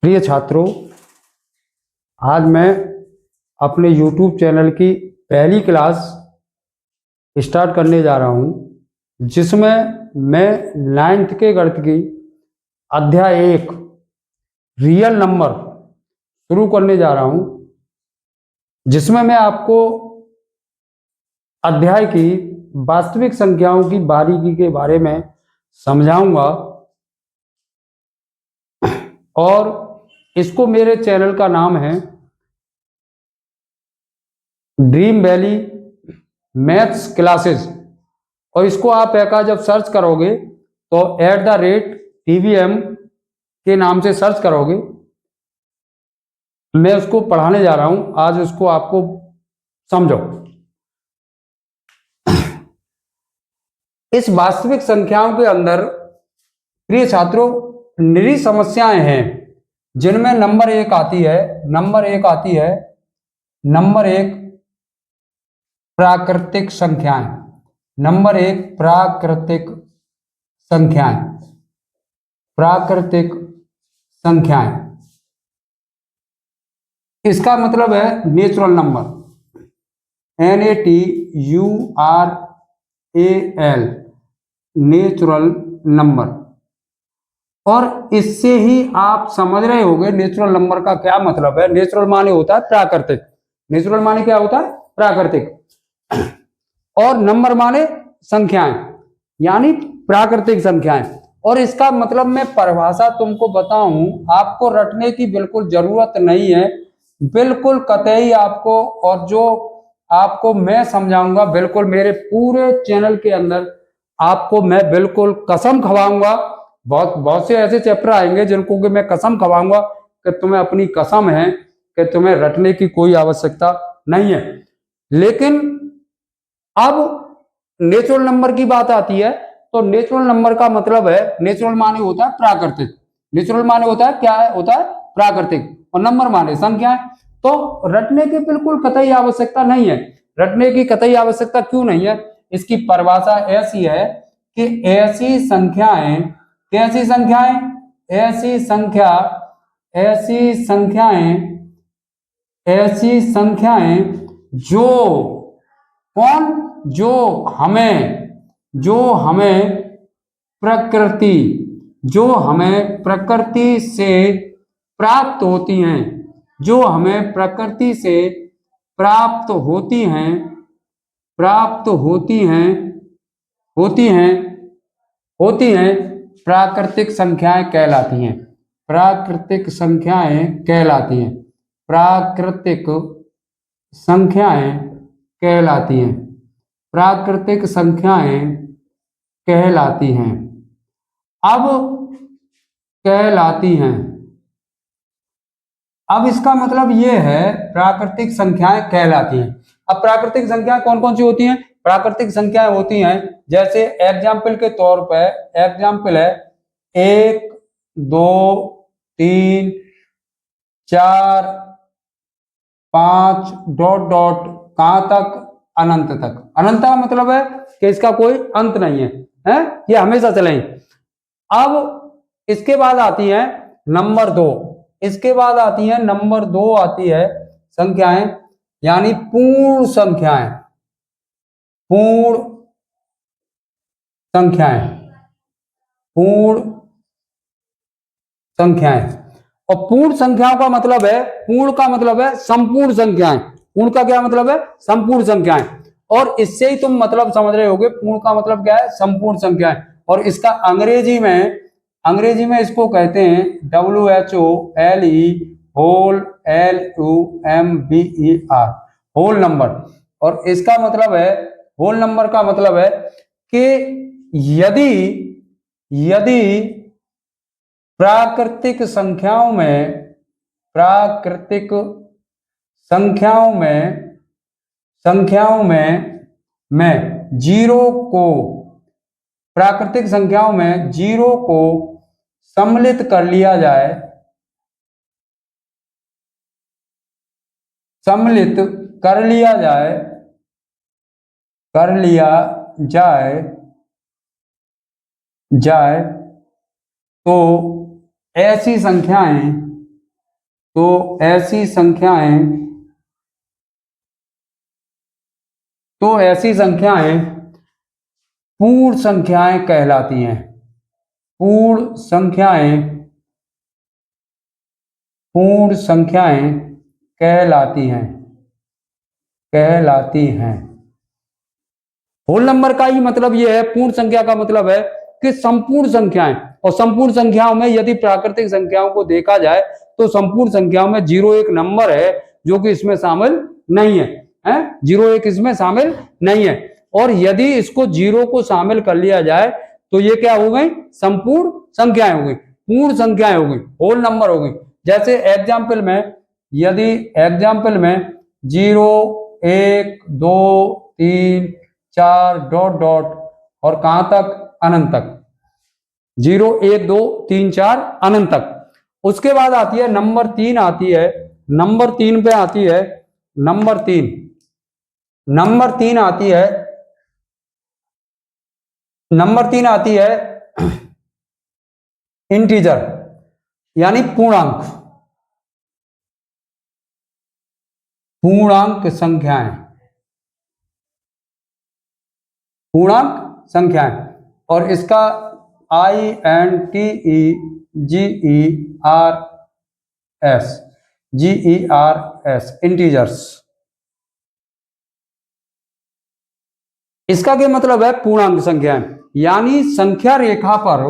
प्रिय छात्रों, आज मैं अपने YouTube चैनल की पहली क्लास स्टार्ट करने जा रहा हूं, जिसमें मैं 9th के गणित की अध्याय 1 रियल नंबर शुरू करने जा रहा हूं, जिसमें मैं आपको अध्याय की वास्तविक संख्याओं की बारीकी के बारे में समझाऊंगा और इसको मेरे चैनल का नाम है ड्रीम वैली मैथ्स क्लासेस। और इसको आप जब सर्च करोगे तो @DVM के नाम से सर्च करोगे। मैं उसको पढ़ाने जा रहा हूं, आज उसको आपको समझो। इस वास्तविक संख्याओं के अंदर प्रिय छात्रों निरी समस्याएं हैं, जिनमें नंबर एक आती है प्राकृतिक संख्याएं। नंबर एक प्राकृतिक संख्याएं। इसका मतलब है natural number, NATURAL, natural number. और इससे ही आप समझ रहे होंगे नेचुरल नंबर का क्या मतलब है। नेचुरल माने होता है प्राकृतिक। नेचुरल माने क्या होता है? प्राकृतिक। और नंबर माने संख्याएं, यानी प्राकृतिक संख्याएं। और इसका मतलब मैं परिभाषा तुमको बताऊं, आपको रटने की बिल्कुल जरूरत नहीं है, बिल्कुल कतई आपको। और जो आपको मैं समझाऊंगा बिल्कुल मेरे पूरे चैनल के अंदर आपको मैं बिल्कुल कसम खवाऊंगा। बहुत से ऐसे चैप्टर आएंगे जिनको कि मैं कसम खवाऊंगा कि तुम्हें अपनी कसम है कि तुम्हें रटने की कोई आवश्यकता नहीं है। लेकिन अब नेचुरल नंबर की बात आती है तो नेचुरल नंबर का मतलब है, नेचुरल माने होता है प्राकृतिक। नेचुरल माने होता है क्या होता है? प्राकृतिक। और नंबर माने संख्याएं। तो रटने की बिल्कुल कतई आवश्यकता नहीं है। रटने की कतई आवश्यकता क्यों नहीं है? इसकी परिभाषा ऐसी है कि ऐसी संख्याएं जो हमें प्रकृति से प्राप्त होती हैं, प्राकृतिक संख्याएं कहलाती हैं। प्राकृतिक संख्याएं कहलाती हैं। प्राकृतिक संख्याएं कहलाती हैं। प्राकृतिक संख्याएं कहलाती हैं। अब कहलाती हैं, अब इसका मतलब यह है प्राकृतिक संख्याएं कहलाती हैं। अब प्राकृतिक संख्याएं कौन कौन सी होती हैं? प्राकृतिक संख्याएं होती हैं जैसे एग्जाम्पल के तौर पर एग्जाम्पल है 1 2 3 4 5 ... कहां तक? अनंत तक। अनंत का मतलब है कि इसका कोई अंत नहीं है, ये हमेशा चलेंगे। अब इसके बाद आती है नंबर 2। इसके बाद आती है नंबर 2 आती है संख्याएं, यानी पूर्ण संख्याएं। पूर्ण संख्याएं। और पूर्ण संख्याओं का मतलब है, पूर्ण का मतलब है संपूर्ण संख्याएं। पूर्ण का क्या मतलब है? संपूर्ण संख्याएं। और इससे ही तुम मतलब समझ रहे होगे पूर्ण का मतलब क्या है? संपूर्ण संख्याएं। और इसका अंग्रेजी में इसको कहते हैं WHOLE, होल नंबर। और इसका मतलब है, होल नंबर का मतलब है कि यदि प्राकृतिक संख्याओं में जीरो को, प्राकृतिक संख्याओं में जीरो को सम्मिलित कर लिया जाए, तो ऐसी संख्याएं तो ऐसी संख्याएं पूर्ण संख्याएं कहलाती हैं। पूर्ण संख्याएं कहलाती हैं। होल नंबर का ही मतलब यह है, पूर्ण संख्या का मतलब है कि संपूर्ण संख्याएं, और संपूर्ण संख्याओं में यदि प्राकृतिक संख्याओं को देखा जाए तो संपूर्ण संख्याओं में 0 एक नंबर है जो कि इसमें शामिल नहीं है, 0 इसमें शामिल नहीं है। और यदि इसको 0 को शामिल कर लिया जाए तो ये क्या हो गई, संपूर्ण संख्याएं हो गई, पूर्ण संख्याएं हो गई, होल नंबर हो गई। जैसे एग्जाम्पल में, यदि एग्जाम्पल में 0 1 2 3 4 डॉट डॉट और कहां तक, अनंत तक, 0 1 2 3 4 अनंत तक। उसके बाद आती है नंबर 3 आती है, नंबर 3 पे आती है, नंबर 3 आती है इंटीजर यानी पूर्णांक संख्याएं, और इसका GERS इंटीजर्स, इसका क्या मतलब है, पूर्णांक संख्याएं। यानी संख्या रेखा पर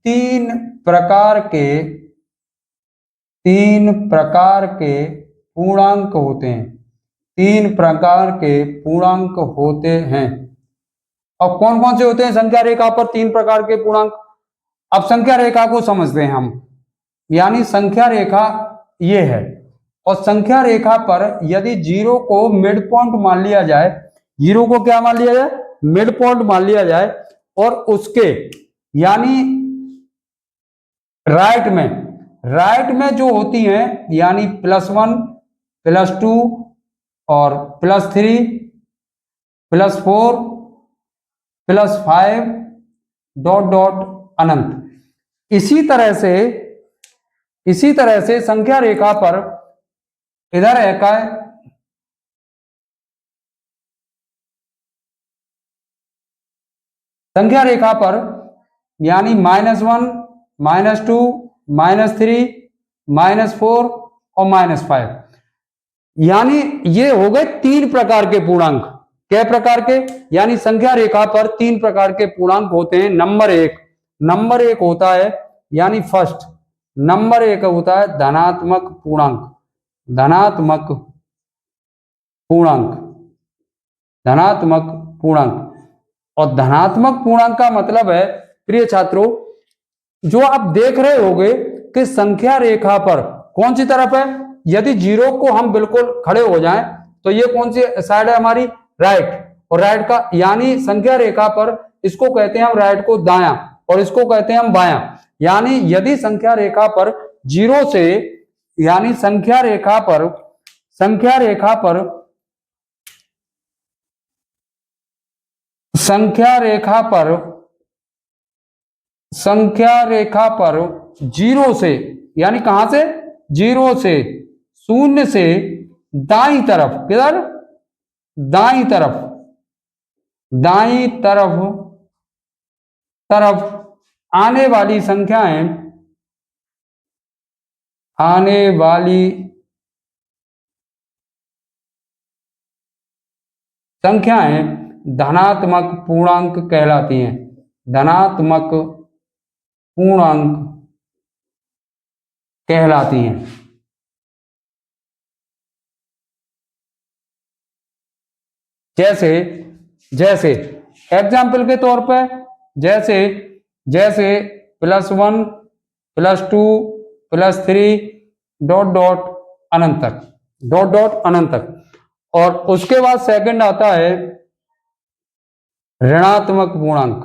तीन प्रकार के पूर्णांक होते हैं। अब कौन कौन से होते हैं संख्या रेखा पर 3 प्रकार के पूर्णांक? अब संख्या रेखा को समझते हैं हम। यानी संख्या रेखा ये है, और संख्या रेखा पर यदि 0 को मिड पॉइंट मान लिया जाए, 0 को क्या मान लिया जाए, मिड पॉइंट मान लिया जाए, और उसके यानी राइट में जो होती हैं, यानी +1 +2 और +3 +4 +5 डॉट डॉट अनंत। इसी तरह से संख्या रेखा पर इधर है संख्या रेखा पर यानी -1 -2 -3 -4 और -5, यानी ये हो गए 3 प्रकार के पूर्णांक। क्या प्रकार के? यानी संख्या रेखा पर 3 प्रकार के पूर्णांक होते हैं। नंबर एक होता है, यानी फर्स्ट नंबर 1 होता है धनात्मक पूर्णांक। और धनात्मक पूर्णांक का मतलब है, प्रिय छात्रों, जो आप देख रहे होंगे कि संख्या रेखा पर कौन सी तरफ है, यदि 0 को हम बिल्कुल खड़े हो जाएं तो ये कौन सी साइड है हमारी, राइट। और राइट का यानी संख्या रेखा पर इसको कहते हैं हम राइट को दायां, और इसको कहते हैं हम बायां। यानी यदि संख्या रेखा पर 0 से, यानी संख्या रेखा पर 0 से, यानी कहां से, 0 से, 0 से दाईं तरफ, किधर, दाईं तरफ आने वाली संख्याएं धनात्मक पूर्णांक कहलाती हैं। धनात्मक पूर्णांक कहलाती हैं। जैसे एग्जाम्पल के तौर पे, जैसे +1 +2 +3 डॉट डॉट अनंत तक। और उसके बाद सेकंड आता है ऋणात्मक पूर्णांक।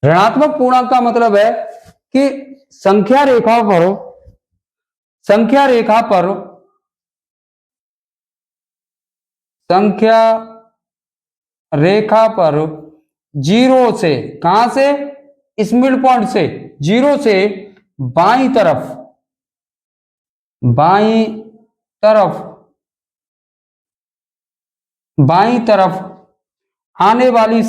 ऋणात्मक पूर्णांक का मतलब है कि संख्या रेखा पर संख्या रेखा पर जीरो से, कहां से, इस मिड पॉइंट से, जीरो से बाईं तरफ आने वाली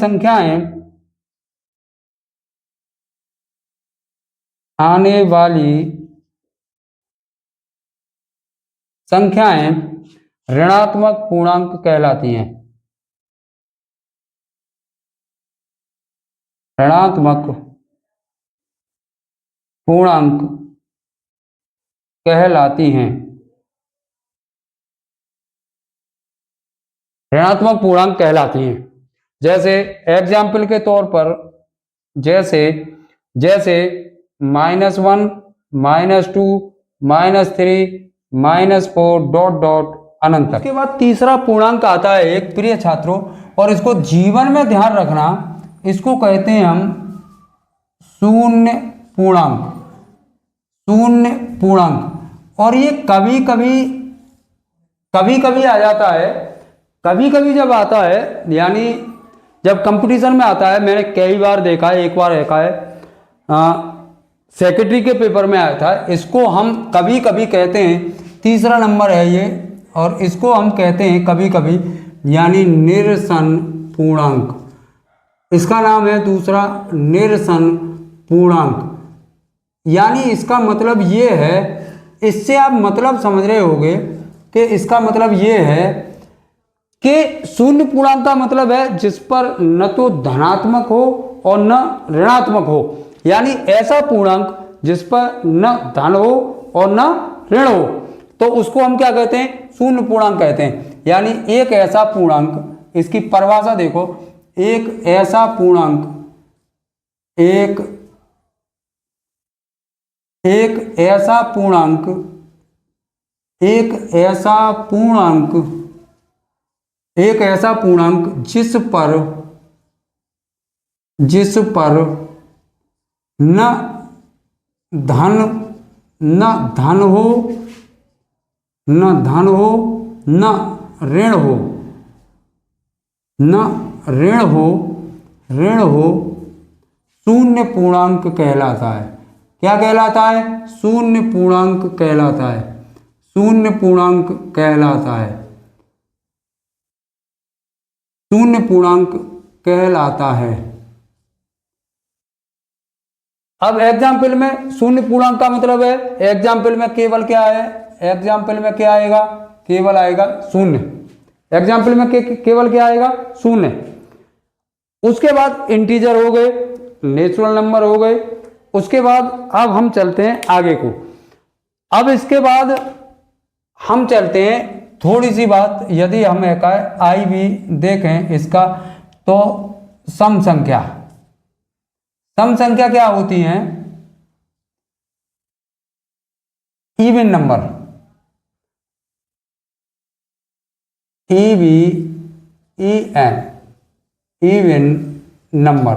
संख्याएं ऋणात्मक पूर्णांक कहलाती हैं। ऋणात्मक पूर्णांक कहलाती हैं। ऋणात्मक पूर्णांक कहलाती हैं। जैसे एग्जाम्पल के तौर पर, जैसे -1, -2, -3, -4 डॉट डॉट अनंत तक। उसके बाद तीसरा पूर्णांक आता है एक, प्रिय छात्रों, और इसको जीवन में ध्यान रखना, इसको कहते हैं हम शून्य पूर्णांक। और ये कभी कभी आ जाता है, कभी जब आता है, यानी जब कंपटीशन में आता है, मैंने कई बार देखा है, एक बार देखा है सेक्रेटरी के पेपर में आया था, इसको हम कभी कहते हैं, तीसरा नंबर है ये, और इसको हम कहते हैं कभी यानी निरसन पूर्णांक। इसका नाम है दूसरा निरसन पूर्णांक। यानी इसका मतलब ये है, इससे आप मतलब समझ रहे होंगे कि इसका मतलब ये है कि शून्य पूर्णांक का मतलब है जिस पर न तो धनात्मक हो और न ऋणात्मक हो, यानी ऐसा पूर्णांक जिस पर न धन हो और न ऋण हो, तो उसको हम क्या कहते हैं, शून्य पूर्णांक कहते हैं। यानी एक ऐसा पूर्णांक, इसकी परिभाषा देखो, एक ऐसा पूर्णांक जिस पर न धन हो न ऋण हो, शून्य पूर्णांक कहलाता है। क्या कहलाता है? शून्य पूर्णांक कहलाता है। शून्य पूर्णांक कहलाता है। अब एग्जाम्पल में शून्य पूर्णांक का मतलब है, एग्जाम्पल में केवल क्या है, एग्जाम्पल में क्या आएगा, केवल आएगा शून्य। एग्जाम्पल में केवल क्या आएगा, शून्य। उसके बाद इंटीजर हो गए, नेचुरल नंबर हो गए। उसके बाद अब हम चलते हैं आगे को। अब इसके बाद हम चलते हैं, थोड़ी सी बात, यदि हम आई भी देखें इसका, तो सम संख्या क्या होती है, even number, even number.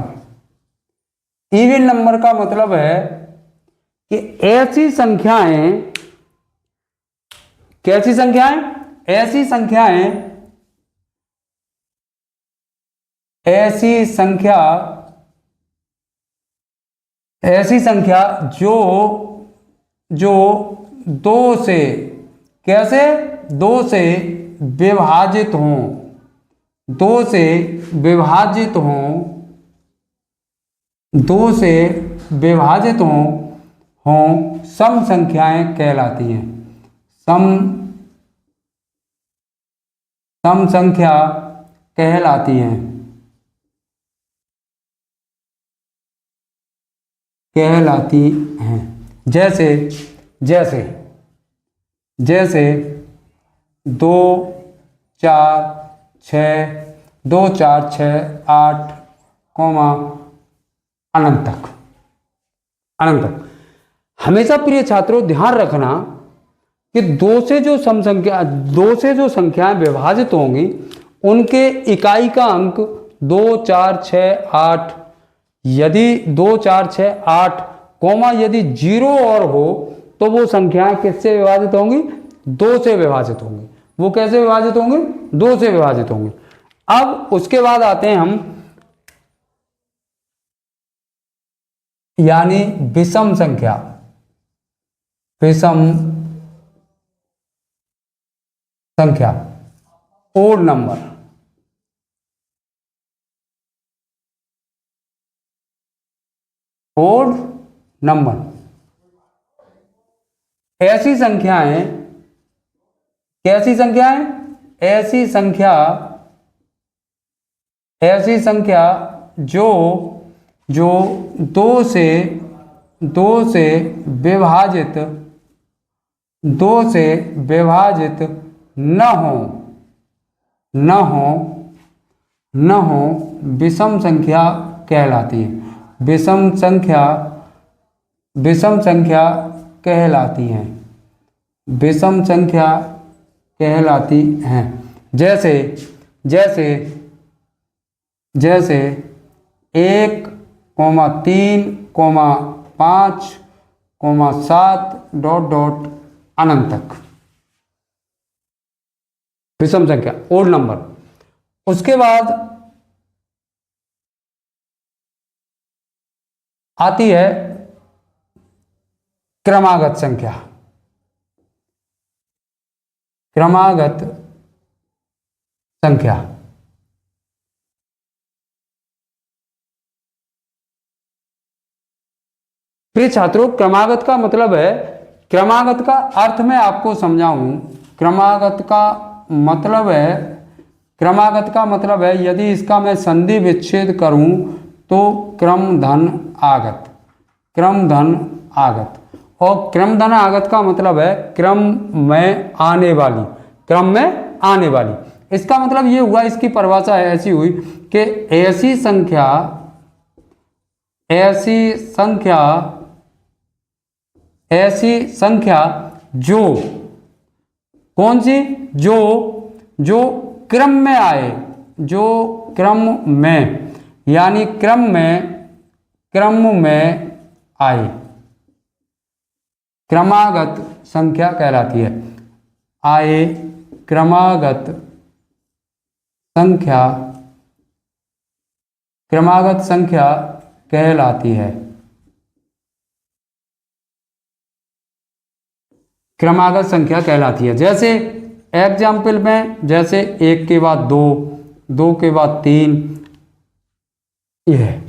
Even number का मतलब है कि ऐसी संख्याएं, कैसी संख्याएं, ऐसी संख्या जो दो से, कैसे, दो से विभाजित हों, सम संख्याएं कहलाती हैं। सम संख्या कहलाती हैं। जैसे 2 4 6 8 अनंत तक। हमेशा प्रिय छात्रों ध्यान रखना कि दो से जो संख्याएं विभाजित होंगी, उनके इकाई का अंक 2 4 6 8 यदि 2 4 6 8 कॉमा यदि 0 और हो तो वो संख्याएं किससे विभाजित होंगी? 2 से विभाजित होंगी। वो कैसे विभाजित होंगे? 2 से विभाजित होंगे। अब उसके बाद आते हैं हम यानी विषम संख्या। विषम संख्या, ओड नंबर। ओड नंबर ऐसी संख्याएं, कैसी संख्याएं? ऐसी संख्या, ऐसी संख्या जो जो 2 से विभाजित, 2 से विभाजित न हो, न हो, न हो, विषम संख्या कहलाती है। विषम संख्या, विषम संख्या कहलाती हैं। विषम संख्या कहलाती हैं। जैसे जैसे जैसे 1, 3, 5, 7 ... अनंत तक विषम संख्या, ओड नंबर। उसके बाद आती है क्रमागत संख्या। क्रमागत संख्या प्रिय छात्रों, क्रमागत का मतलब है, क्रमागत का अर्थ मैं आपको समझाऊं। क्रमागत का मतलब है, क्रमागत का मतलब है यदि इसका मैं संधि विच्छेद करूं तो क्रम धन आगत, क्रम धन आगत। और क्रम धन आगत का मतलब है क्रम में आने वाली, क्रम में आने वाली। इसका मतलब ये हुआ, इसकी परिभाषा ऐसी हुई कि ऐसी संख्या, ऐसी संख्या, ऐसी संख्या जो, कौन सी? जो क्रम में आए, जो क्रम में, यानी क्रम में आए, क्रमागत संख्या कहलाती है। आए, क्रमागत संख्या, क्रमागत संख्या कहलाती है। क्रमागत संख्या कहलाती है। जैसे एग्जाम्पल में, जैसे 1 के बाद 2, 2 के बाद 3, यह